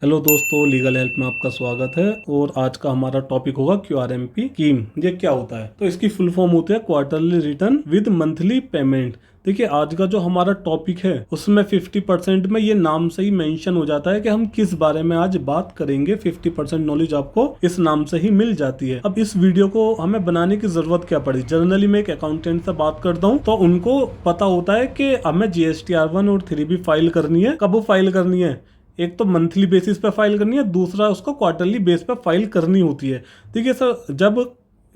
Hello दोस्तों, legal help में आपका स्वागत है। और आज का हमारा टॉपिक होगा क्यूआरएमपी स्कीम। ये क्या होता है? तो इसकी फुल फॉर्म होती है quarterly return with monthly payment. देखिए, आज का जो हमारा टॉपिक है उसमें 50% में ये नाम से ही मेंशन हो जाता है कि हम किस बारे में आज बात करेंगे। 50% नॉलेज आपको इस नाम से ही मिल जाती है। अब इस वीडियो को हमें बनाने की जरूरत क्या पड़ी? जनरली मैं एक अकाउंटेंट से बात करता हूँ तो उनको पता होता है कि हमें GST-R1 और 3B फाइल करनी है। कब फाइल करनी है? एक तो मंथली बेसिस पे फाइल करनी है, दूसरा उसको क्वार्टरली बेस पे फाइल करनी होती है। ठीक है सर, जब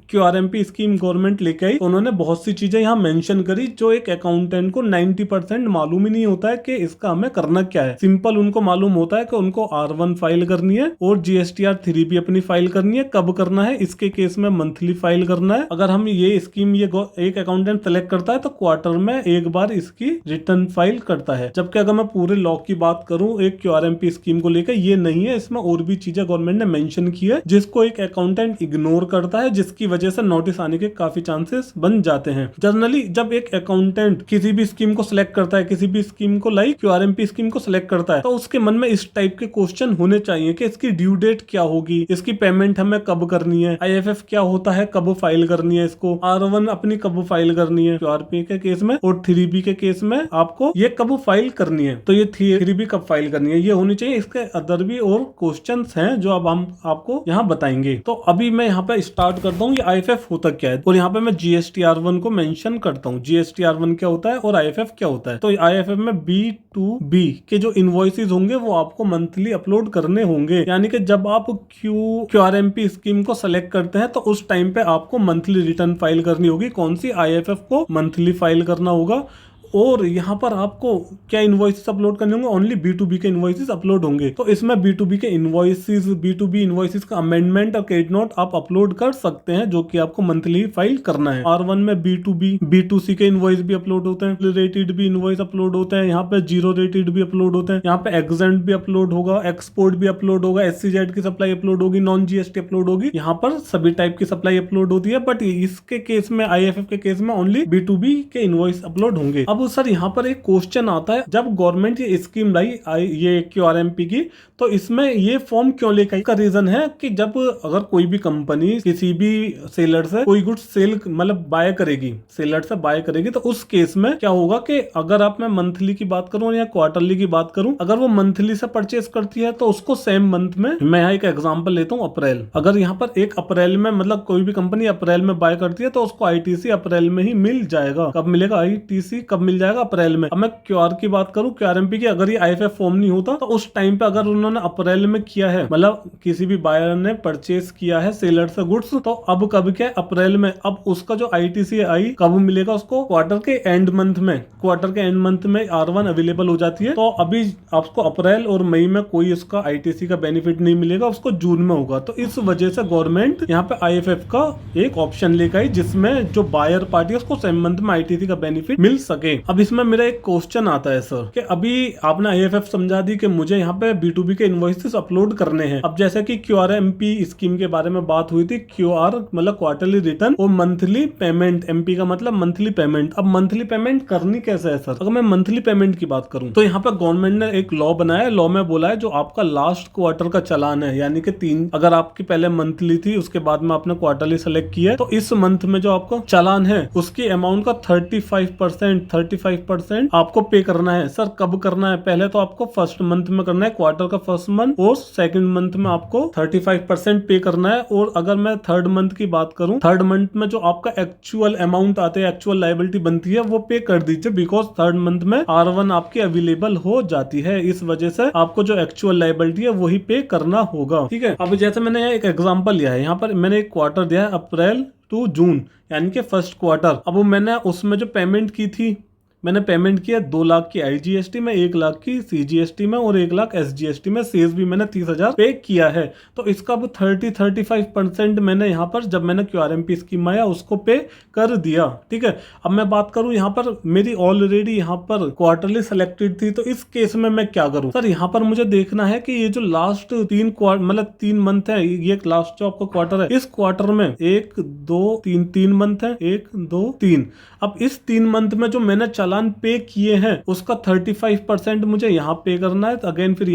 क्यूआरएमपी स्कीम गवर्नमेंट लेके आई तो उन्होंने बहुत सी चीजें यहाँ मेंशन करी जो एक अकाउंटेंट को 90% मालूम ही नहीं होता है कि इसका हमें करना क्या है। सिंपल उनको मालूम होता है कि उनको R1 फाइल करनी है और GST-R3 भी अपनी फाइल करनी है। कब करना है? इसके केस में मंथली फाइल करना है। अगर हम ये स्कीम एक अकाउंटेंट सेलेक्ट करता है तो क्वार्टर में एक बार इसकी रिटर्न फाइल करता है। जबकि अगर मैं पूरे लॉ की बात करूं एक क्यूआरएमपी स्कीम को लेकर, ये नहीं है। इसमें और भी चीजें गवर्नमेंट ने मेंशन की है जिसको एक अकाउंटेंट इग्नोर करता है, जिसकी वजह से नोटिस आने के काफी चांसेस बन जाते हैं। जनरली जब एक अकाउंटेंट किसी भी स्कीम को सिलेक्ट करता है, किसी भी स्कीम को लाइक क्यूआरएमपी स्कीम को सिलेक्ट करता है, तो उसके मन में इस टाइप के क्वेश्चन होने चाहिए कि इसकी ड्यू डेट क्या होगी, इसकी पेमेंट हमें कब करनी है, आईएफएफ क्या होता है, कब फाइल करनी है, इसको R1 अपनी कब फाइल करनी है क्यूआरपी के केस में, और 3B के केस में आपको ये कब फाइल करनी है। तो ये 3B कब फाइल करनी है ये होनी चाहिए। इसके अदर भी और क्वेश्चंस हैं जो अब हम आपको यहाँ बताएंगे। तो अभी मैं यहाँ पे स्टार्ट करता हूँ। ये आईएफएफ होता क्या है, और यहाँ पे मैं GST-R1 को मेंशन करता हूँ। GST-R1 क्या होता है और आईएफएफ क्या होता है। तो आईएफएफ में B2B के जो इनवॉइसेस होंगे वो आपको मंथली अपलोड करने होंगे। यानी कि जब आप क्यूआरएमपी स्कीम को सेलेक्ट करते हैं तो उस टाइम पे आपको मंथली रिटर्न फाइल करनी होगी। कौन सी? आईएफएफ को मंथली फाइल करना होगा। और यहाँ पर आपको क्या इनवॉइसेस अपलोड करने होंगे? ओनली B2B के इनवॉइसेस अपलोड होंगे। तो इसमें B2B के इनवॉइसेस, B2B इनवॉइसेस का अमेंडमेंट और क्रेडिट नोट आप अपलोड कर सकते हैं, जो कि आपको मंथली फाइल करना है। R1 में B2B, B2C के इनवॉइस भी अपलोड होते हैं, रेटेड भी इनवॉइस अपलोड होते हैं, यहाँ पे जीरो रेटेड भी अपलोड होते हैं, यहाँ पे एग्जेंट भी अपलोड होगा, एक्सपोर्ट भी अपलोड होगा, SCZ की सप्लाई अपलोड होगी, नॉन GST अपलोड होगी। यहाँ पर सभी टाइप की सप्लाई अपलोड होती है। बट इसके केस में, आईएफएफ के केस में, ओनली B2B के इनवॉइस अपलोड होंगे। अब सर यहाँ पर एक क्वेश्चन आता है, जब गवर्नमेंट ये स्कीम लाई ये क्यूआरएमपी की, तो इसमें ये फॉर्म क्यों लेकर आई? इसका रीजन है कि जब अगर कोई भी कंपनी किसी भी सेलर से कोई गुड्स सेल मतलब बाय करेगी, सेलर से बाय करेगी, तो उस केस में क्या होगा कि अगर आप मैं मंथली की बात करूं या क्वार्टरली की बात करूं, अगर वो मंथली से परचेस करती है तो उसको सेम मंथ में, मैं यहाँ एक एग्जांपल लेता हूँ अप्रैल। अगर यहाँ पर एक अप्रैल में, मतलब कोई भी कंपनी अप्रैल में बाय करती है तो उसको आईटीसी अप्रैल में ही मिल जाएगा। कब मिलेगा आईटीसी? कब मिल जाएगा? अप्रैल में। अब मैं क्यूआर की बात करूं, क्यूआरएमपी की, अगर ये आईएफएफ फॉर्म नहीं होता तो उस टाइम पे अगर उन्होंने अप्रैल में किया है, मतलब किसी भी बायर ने परचेस किया है सेलर से गुड्स, तो अब कब क्या है? अप्रैल में। अब उसका जो आईटीसी आई कब मिलेगा उसको? क्वार्टर के एंड मंथ में। क्वार्टर के एंड मंथ में R1 अवेलेबल हो जाती है। तो अभी आपको अप्रैल और मई में कोई उसका आईटीसी का बेनिफिट नहीं मिलेगा, उसको जून में होगा। तो इस वजह से गवर्नमेंट यहाँ पे आईएफएफ का एक ऑप्शन लेकर आई जिसमें जो बायर पार्टी है उसको सेम मंथ में आईटीसी का बेनिफिट मिल सके। अब इसमें मेरा एक क्वेश्चन आता है सर कि अभी आपने आईएफएफ समझा दी कि मुझे यहाँ पे B2B के इनवॉइसेस अपलोड करने हैं। अब जैसे कि क्यूआरएमपी स्कीम के बारे में बात हुई थी, क्यूआर मतलब क्वार्टरली रिटर्न और मंथली पेमेंट, एमपी का मतलब मंथली पेमेंट। अब मंथली पेमेंट करनी कैसे है सर? अगर मैं मंथली पेमेंट की बात करूं तो यहाँ पे गवर्नमेंट ने एक लॉ बनाया है। लॉ में बोला है जो आपका लास्ट क्वार्टर का चालान है, यानी कि 3, अगर आपकी पहले मंथली थी उसके बाद में आपने क्वार्टरली सेलेक्ट किया है, तो इस मंथ में जो आपका चालान है उसकी अमाउंट का 35% आपको पे करना है। सर कब करना है? पहले तो आपको फर्स्ट मंथ में करना है, क्वार्टर का फर्स्ट मंथ, और सेकंड मंथ में आपको 35% पे करना है। और अगर मैं थर्ड मंथ की बात करूं, थर्ड मंथ में जो आपका एक्चुअल अमाउंट आते हैं, एक्चुअल लायबिलिटी बनती है, वो पे कर दीजिए, बिकॉज थर्ड मंथ में R1 आपकी अवेलेबल हो जाती है। इस वजह से आपको जो एक्चुअल लायबिलिटी है वही पे करना होगा। ठीक है। अब जैसे मैंने एक एग्जाम्पल लिया है, यहाँ पर मैंने एक क्वार्टर दिया है अप्रैल टू जून, यानी कि फर्स्ट क्वार्टर। अब मैंने उसमें जो पेमेंट की थी, मैंने पेमेंट किया 2 लाख की आईजीएसटी में, 1 लाख की सीजीएसटी में और 1 लाख एसजीएसटी में। सेस भी मैंने 30,000 पे किया है। तो इसका अब 35% मैंने यहाँ पर, जब मैंने क्यूआरएमपी स्कीम आया उसको पे कर दिया। ठीक है। अब मैं बात करूँ, यहाँ पर मेरी ऑलरेडी यहाँ पर क्वार्टरली सिलेक्टेड थी, तो इस केस में मैं क्या करूँ? सर यहाँ पर मुझे देखना है कि ये जो लास्ट 3 मंथ है, ये लास्ट जो आपका क्वार्टर है, इस क्वार्टर में 1 2 3 मंथ है, 1 2 3। अब इस 3 मंथ में जो मैंने चला चालान पे किए हैं उसका 35% मुझे यहाँ पे करना है, अगेन फिर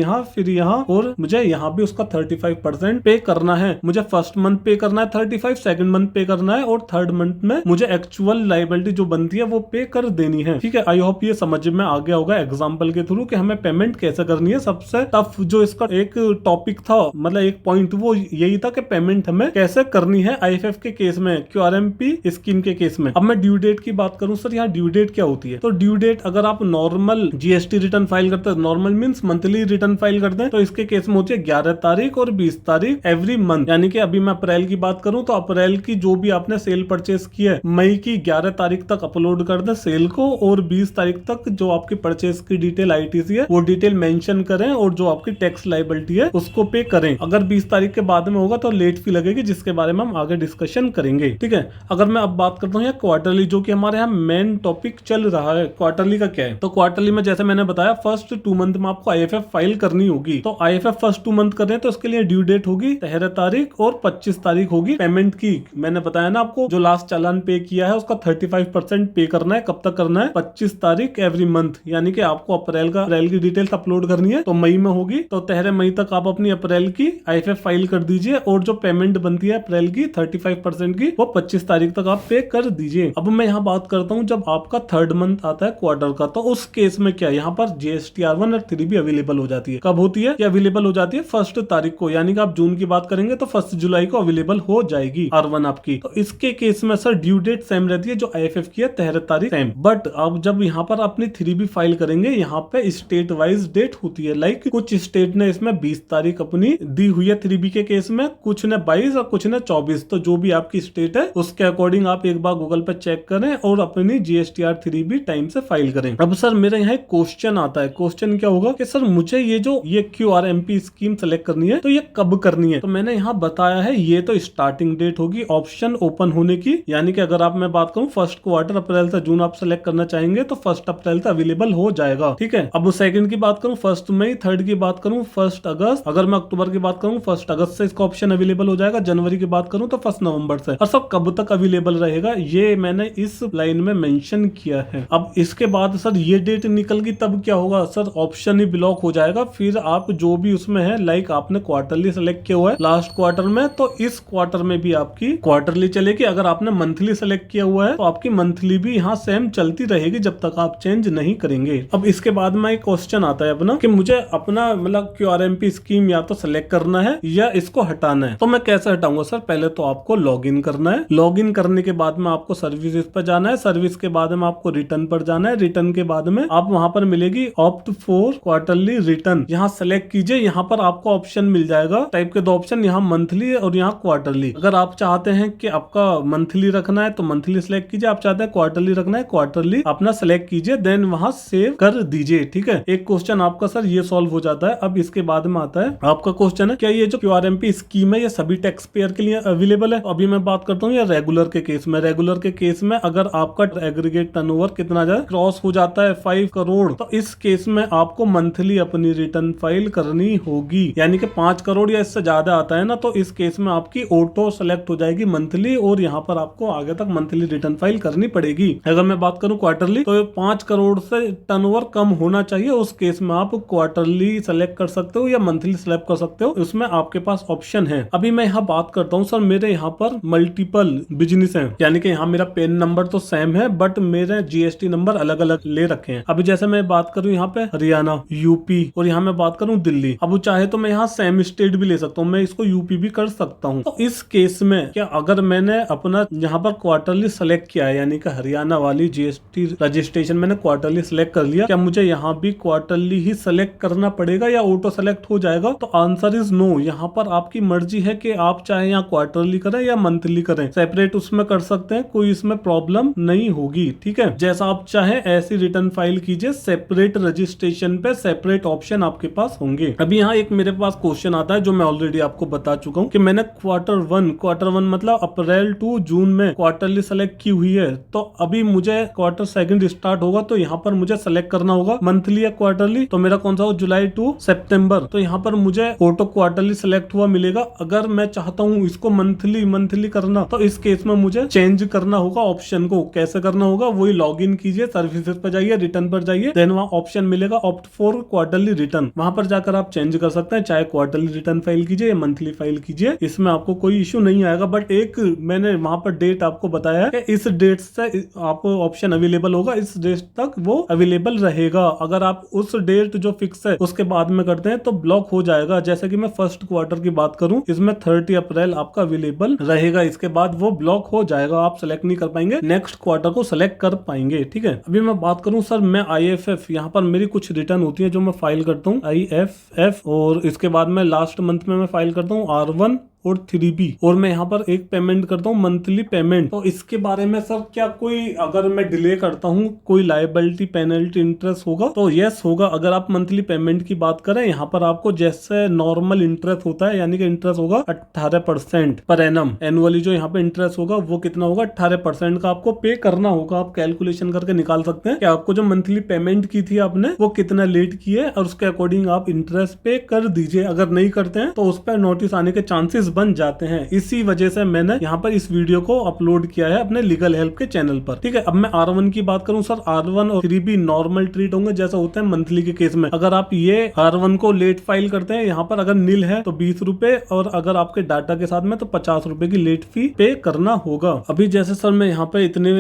यहाँ और मुझे यहाँ भी उसका 35% पे करना है। मुझे फर्स्ट मंथ पे करना है 35, सेकंड मंथ पे करना है और थर्ड मंथ में मुझे एक्चुअल लायबिलिटी जो बनती है वो पे कर देनी है। ठीक है, आई होप ये समझ में आ गया होगा एग्जाम्पल के थ्रू कि हमें पेमेंट कैसे करनी है। सबसे टफ जो इसका एक टॉपिक था, मतलब एक पॉइंट, वो यही था कि पेमेंट हमें कैसे करनी है आईएफएफ के केस में, क्यूआरएमपी स्कीम के केस में। अब मैं ड्यू डेट की बात करूं सर, यहाँ ड्यू डेट क्या होती है? तो ड्यू डेट अगर आप नॉर्मल जीएसटी रिटर्न फाइल करते हैं, normal means monthly return file करते हैं, तो इसके केस में होती है 11 तारीख और 20 तारीख एवरी मंथ। यानी कि अभी मैं अप्रैल की बात करूं तो अप्रैल की जो भी आपने सेल परचेस की है, मई की 11 तारीख तक अपलोड कर दें सेल को, और 20 तारीख तक जो आपकी परचेस की डिटेल आईटीसी है वो डिटेल मेंशन करें, और जो आपकी टैक्स लायबिलिटी है उसको पे करें। अगर 20 तारीख के बाद में होगा तो लेट फी लगेगी, जिसके बारे में हम आगे डिस्कशन करेंगे। ठीक है, अगर मैं अब बात करता हूँ क्वार्टरली, जो कि हमारे यहाँ मेन टॉपिक चल रहा है, क्वार्टरली का क्या है? तो क्वार्टरली में जैसे मैंने बताया फर्स्ट 2 मंथ में आपको आईएफएफ फाइल करनी होगी। तो आईएफएफ फर्स्ट 2 मंथ कर रहे हैं तो इसके लिए ड्यू डेट होगी 13 तारीख और 25 तारीख होगी पेमेंट की। मैंने बताया ना आपको, जो लास्ट चालान पे किया है उसका 35% पे करना है। कब तक करना है? 25 तारीख एवरी मंथ। यानी कि आपको अप्रैल की डिटेल्स अपलोड करनी है तो मई में होगी, तो 13 मई तक आप अपनी अप्रैल की आईएफएफ फाइल कर दीजिए, और जो पेमेंट बनती है अप्रैल की 35% की वो 25 तारीख तक आप पे कर दीजिए। अब मैं यहाँ बात करता हूँ जब आपका थर्ड मंथ आता है क्वार्टर का, तो उस केस में क्या, यहाँ पर जीएसटी R1 और 3 भी अवेलेबल हो जाती है। कब होती है? ये अवेलेबल हो जाती है 1 तारीख को, यानी कि आप जून की बात करेंगे तो 1 जुलाई को अवेलेबल हो जाएगी R1 आपकी। तो इसके केस में सर ड्यू डेट सेम रहती है, जो आईएफएफ की है 13 तारीख सेम। बट अब जब यहाँ पर अपनी 3 भी फाइल करेंगे, यहाँ पे स्टेट वाइज डेट होती है। लाइक कुछ स्टेट ने इसमें 20 तारीख अपनी दी हुई है 3B के केस में, कुछ ने 22 और कुछ ने 24। तो जो भी आपकी स्टेट है उसके अकॉर्डिंग आप एक बार गूगल पे चेक करें और अपनी जीएसटीआर 3B टाइम से फाइल करें। अब सर मेरे यहाँ एक क्वेश्चन आता है, क्वेश्चन क्या होगा कि सर मुझे ये क्यूआरएमपी स्कीम सेलेक्ट करनी है तो ये कब करनी है? तो मैंने यहाँ बताया है ये तो स्टार्टिंग डेट होगी ऑप्शन ओपन होने की, यानी कि अगर आप मैं बात करूँ फर्स्ट क्वार्टर अप्रैल से जून आप सेलेक्ट करना चाहेंगे तो 1 अप्रैल से अवेलेबल हो जाएगा। ठीक है, अब सेकंड की बात करूँ 1 मई, थर्ड की बात करूँ 1 अगस्त, अगर मैं अक्टूबर की बात करूँ 1 अगस्त से इसका ऑप्शन अवेलेबल हो जाएगा, जनवरी की बात करूँ तो 1 नवंबर से, और सब कब तक अवेलेबल रहेगा ये मैंने इस लाइन में मेंशन किया है। अब इसके बाद सर ये डेट निकल गई तब क्या होगा? सर ऑप्शन ही ब्लॉक हो जाएगा, फिर आप जो भी उसमें है, लाइक आपने क्वार्टरली सेलेक्ट किया हुआ है लास्ट क्वार्टर में, तो इस क्वार्टर में भी आपकी क्वार्टरली चलेगी। अगर आपने मंथली सेलेक्ट किया हुआ है तो आपकी मंथली भी यहाँ सेम चलती रहेगी जब तक आप चेंज नहीं करेंगे। अब इसके बाद में एक क्वेश्चन आता है अपना कि मुझे अपना मतलब क्यूआरएमपी स्कीम या तो सेलेक्ट करना है या इसको हटाना है। तो मैं कैसे हटाऊंगा सर? पहले तो आपको लॉग इन करना है, लॉग इन करने के बाद में आपको सर्विसेज पर जाना है, सर्विस के बाद में आपको रिटर्न पर जाना है, रिटर्न के बाद में आप वहां पर मिलेगी ऑप्ट फॉर क्वार्टरली रिटर्न, यहाँ सेलेक्ट कीजिए। यहाँ पर आपको ऑप्शन मिल जाएगा टाइप के 2 ऑप्शन, यहाँ मंथली और यहाँ क्वार्टरली। अगर आप चाहते हैं कि आपका मंथली रखना है तो मंथली सेलेक्ट कीजिए, आप चाहते हैं क्वार्टरली रखना है क्वार्टरली अपना सेलेक्ट कीजिए, देन वहां सेव कर दीजिए। ठीक है, एक क्वेश्चन आपका सर ये सॉल्व हो जाता है। अब इसके बाद में आता है आपका क्वेश्चन है क्या ये जो क्यूआरएमपी स्कीम है ये सभी टैक्स पेयर के लिए अवेलेबल है? अभी मैं बात करता हूँ या रेगुलर के केस में। रेगुलर के केस में अगर आपका एग्रीगेट टर्नओवर कितना जाए क्रॉस हो जाता है 5 करोड़, तो इस केस में आपको मंथली अपनी रिटर्न फाइल करनी होगी। यानी कि 5 करोड़ या इससे ज्यादा आता है ना, तो इस केस में आपकी ऑटो सेलेक्ट हो जाएगी मंथली, और यहाँ पर आपको आगे तक मंथली रिटर्न फाइल करनी पड़ेगी। अगर मैं बात करूँ क्वार्टरली, तो 5 करोड़ से टर्नओवर कम होना चाहिए, उस केस में आप क्वार्टरली सेलेक्ट कर सकते हो या मंथली सेलेक्ट कर सकते हो, उसमें आपके पास ऑप्शन है। अभी मैं यहाँ बात करता हूँ सर, मेरे यहाँ पर मल्टीपल बिजनेस हैं, यानी कि यहाँ मेरा पेन नंबर तो सेम है बट मेरे जीएसटी नंबर अलग अलग ले रखे हैं। अभी जैसे मैं बात करूँ यहाँ पे हरियाणा, यूपी, और यहाँ मैं बात करूँ दिल्ली। अब चाहे तो मैं यहाँ सेम स्टेट भी ले सकता हूँ, मैं इसको यूपी भी कर सकता हूँ। तो इस केस में क्या अगर मैंने अपना यहाँ पर क्वार्टरली सेलेक्ट किया है, यानी कि हरियाणा वाली जीएसटी रजिस्ट्रेशन मैंने क्वार्टरली सेलेक्ट कर लिया, क्या मुझे यहाँ भी क्वार्टरली ही सेलेक्ट करना पड़ेगा या ऑटो सेलेक्ट हो जाएगा? तो आंसर इज नो। यहाँ पर आपकी मर्जी है कि आप चाहे यहाँ क्वार्टरली करें या मंथली करें, सेपरेट उसमें कर सकते हैं, कोई इसमें प्रॉब्लम नहीं होगी। ठीक है, जैसा आप चाहे ऐसी रिटर्न फाइल कीजिए, सेपरेट रजिस्ट्रेशन पे सेपरेट ऑप्शन आपके पास होंगे। अभी यहाँ एक मेरे पास क्वेश्चन आता है जो मैं ऑलरेडी आपको बता चुका हूँ कि मैंने क्वार्टर वन मतलब अप्रैल टू जून में क्वार्टरली सेलेक्ट की हुई है, तो अभी मुझे क्वार्टर सेकंड स्टार्ट होगा तो यहाँ पर मुझे सेलेक्ट करना होगा मंथली या क्वार्टरली। तो मेरा कौन सा हो, जुलाई टू सितंबर, तो यहाँ पर मुझे ऑटो क्वार्टरली सेलेक्ट हुआ मिलेगा। अगर मैं चाहता हूँ इसको मंथली करना, तो इस केस में मुझे चेंज करना होगा ऑप्शन को। कैसे करना होगा? वही लॉग इन कीजिए, सर्विसेज पर जाइए, रिटर्न पर जाइए, देन वहाँ ऑप्शन मिलेगा ऑप्ट फॉर क्वार्टरली रिटर्न, वहां पर जाकर आप चेंज कर सकते हैं, चाहे क्वार्टरली रिटर्न फाइल कीजिए या मंथली फाइल कीजिए, इसमें आपको कोई इश्यू नहीं आएगा। बट एक मैंने वहां पर डेट आपको बताया है कि इस डेट से आपको ऑप्शन अवेलेबल होगा, इस डेट तक वो अवेलेबल रहेगा। अगर आप उस डेट जो फिक्स है उसके बाद में करते हैं तो ब्लॉक हो जाएगा। जैसे कि मैं फर्स्ट क्वार्टर की बात करूं, इसमें 30 अप्रैल आपका अवेलेबल रहेगा, इसके बाद वो ब्लॉक हो जाएगा, आप सेलेक्ट नहीं कर पाएंगे, नेक्स्ट क्वार्टर को सेलेक्ट कर पाएंगे। ठीक है, अभी मैं बात करूं सर, मैं IFF यहाँ पर मेरी कुछ रिटर्न होती है जो मैं फाइल करता हूँ IFF, और इसके बाद में लास्ट मंथ में मैं फाइल करता हूँ R1 और 3B, और मैं यहाँ पर एक पेमेंट करता हूँ मंथली पेमेंट। तो इसके बारे में सर क्या कोई, अगर मैं डिले करता हूँ, कोई लायबिलिटी पेनल्टी इंटरेस्ट होगा? तो यस होगा। अगर आप मंथली पेमेंट की बात करें, यहाँ पर आपको जैसे नॉर्मल इंटरेस्ट होता है, यानी कि इंटरेस्ट होगा 18% पर एनम, एनुअली जो यहाँ पे इंटरेस्ट होगा वो कितना होगा, 18% का आपको पे करना होगा। आप कैलकुलेशन करके निकाल सकते हैं कि आपको जो मंथली पेमेंट की थी आपने वो कितना लेट की है, और उसके अकॉर्डिंग आप इंटरेस्ट पे कर दीजिए। अगर नहीं करते हैं तो उस पर नोटिस आने के चांसेस बन जाते हैं। इसी वजह से मैंने यहाँ पर इस वीडियो को अपलोड किया है अपने लीगल हेल्प के चैनल पर। ठीक है, अब मैं R1 की बात करूं सर, R1 और 3B नॉर्मल ट्रीट होंगे जैसा होता है मंथली के केस में। अगर आप ये R1 को लेट फाइल करते हैं, यहाँ पर अगर नील है तो 20 रुपए, और अगर आपके डाटा के साथ में तो 50 रुपए की लेट फी पे करना होगा। अभी जैसे सर मैं यहाँ पे इतने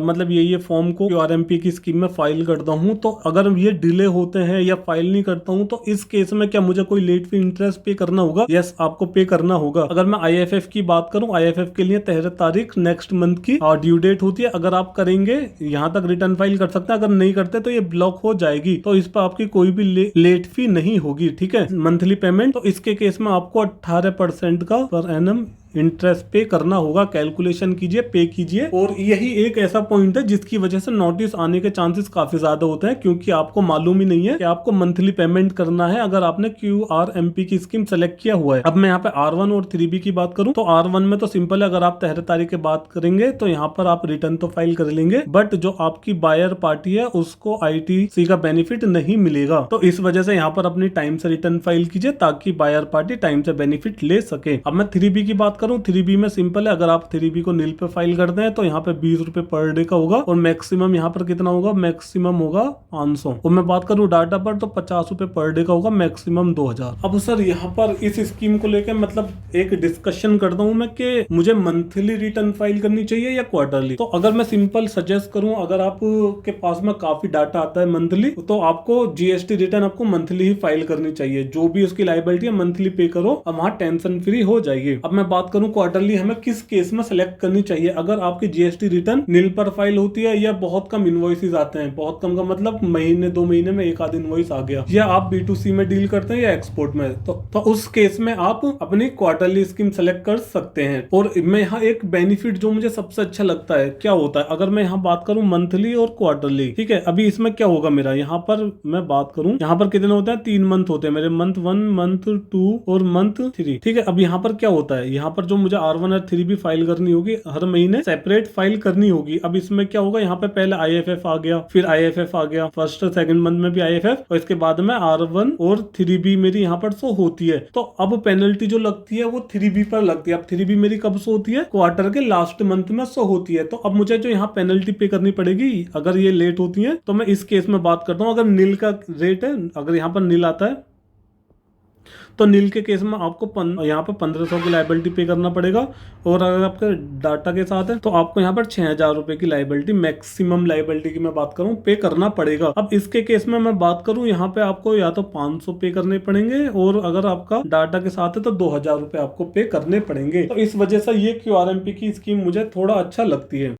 मतलब ये फॉर्म को QRMP की स्कीम में फाइल करता हूँ, तो अगर ये डिले होते हैं या फाइल नहीं करता हूँ तो इस केस में क्या मुझे कोई लेट फी इंटरेस्ट पे करना होगा? यस, आपको पे करना होगा। अगर मैं IFF की बात करूं, IFF के लिए 13 तारीख नेक्स्ट मंथ की ड्यू डेट होती है। अगर आप करेंगे यहां तक रिटर्न फाइल कर सकते हैं, अगर नहीं करते तो ये ब्लॉक हो जाएगी, तो इस पर आपकी कोई भी लेट फी नहीं होगी। ठीक है, मंथली पेमेंट, तो इसके केस में आपको 18% का पर एनम इंटरेस्ट पे करना होगा। कैलकुलेशन कीजिए, पे कीजिए, और यही एक ऐसा पॉइंट है जिसकी वजह से नोटिस आने के चांसेस काफी ज्यादा होते हैं, क्योंकि आपको मालूम ही नहीं है कि आपको मंथली पेमेंट करना है अगर आपने QRMP की स्कीम सेलेक्ट किया हुआ है। अब मैं यहाँ पे R1 और 3B की बात करूं तो R1 में तो सिंपल है, अगर आप 13 तारीख की बात करेंगे तो यहाँ पर आप रिटर्न तो फाइल कर लेंगे, बट जो आपकी बायर पार्टी है उसको ITC का बेनिफिट नहीं मिलेगा। तो इस वजह से यहाँ पर अपनी टाइम से रिटर्न फाइल कीजिए ताकि बायर पार्टी टाइम से बेनिफिट ले सके। अब मैं 3B की बात करूं, 3B में सिंपल है, अगर आप 3B को नील पे फाइल करते हैं तो यहाँ पे 20 रुपए पर डे का होगा, और मैक्सिमम यहाँ पर कितना होगा, मैक्सिमम होगा 500, और मैं बात करूँ डाटा पर तो 50 रुपए पर डे का होगा, मैक्सिमम 2000। अब सर यहाँ पर इस स्कीम को लेकर मतलब एक डिस्कशन करता हूँ मैं कि मुझे मंथली रिटर्न फाइल करनी चाहिए या क्वार्टरली। तो अगर मैं सिंपल सजेस्ट करूँ, अगर आप के पास में काफी डाटा आता है मंथली, तो आपको GST रिटर्न आपको मंथली ही फाइल करनी चाहिए, जो भी उसकी लायबिलिटी है मंथली पे करो, अब वहाँ टेंशन फ्री हो जाएगी। अब मैं बात करूँ क्वार्टरली हमें किस केस में सेलेक्ट करनी चाहिए, अगर आपकी GST रिटर्न नील पर फाइल होती है या बहुत कम इनवॉइसेस आते हैं, बहुत कम का मतलब महीने 2 महीने में एक आध इनवॉइस आ गया, या आप B2C में डील करते हैं या एक्सपोर्ट में, तो उस केस में आप अपनी क्वार्टरली स्कीम सेलेक्ट कर सकते हैं। और मैं यहाँ एक बेनिफिट जो मुझे सबसे अच्छा लगता है क्या होता है, अगर मैं यहाँ बात करूँ मंथली और क्वार्टरली, ठीक है, अभी इसमें क्या होगा मेरा, यहाँ पर मैं बात करूँ, यहाँ पर कितने होते हैं, 3 मंथ होते हैं मेरे, मंथ 1, मंथ 2 और मंथ 3। ठीक है, अब यहाँ पर क्या होता है, यहाँ पर जो मुझे R1 और 3B फाइल करनी होगी, हर महीने सेपरेट फाइल करनी होगी। अब इसमें क्या होगा, यहाँ पे पहले IFF आ गया, फिर IFF आ गया, फर्स्ट सेकंड मंथ में भी IFF, और इसके बाद में R1 और 3B मेरी यहाँ पर शो होती है। तो अब पेनल्टी जो लगती है वो 3B पर लगती है। अब 3B मेरी कब शो होती है, क्वार्टर के लास्ट मंथ में शो होती है। तो अब मुझे जो यहाँ पेनल्टी पे करनी पड़ेगी अगर ये लेट होती है, तो मैं इस केस में बात करता हूँ, अगर नील का रेट है, अगर यहाँ पर नील आता है तो नील के केस में आपको यहाँ पर 1500 की लायबिलिटी पे करना पड़ेगा, और अगर आपके डाटा के साथ है तो आपको यहाँ पर 6000 रुपए की लायबिलिटी, मैक्सिमम लायबिलिटी की मैं बात करूँ, पे करना पड़ेगा। अब इसके केस में मैं बात करूँ, यहाँ पे आपको या तो 500 पे करने पड़ेंगे, और अगर आपका डाटा के साथ है तो 2000 रुपए आपको पे करने पड़ेंगे। तो इस वजह से ये QRMP की स्कीम मुझे थोड़ा अच्छा लगती है।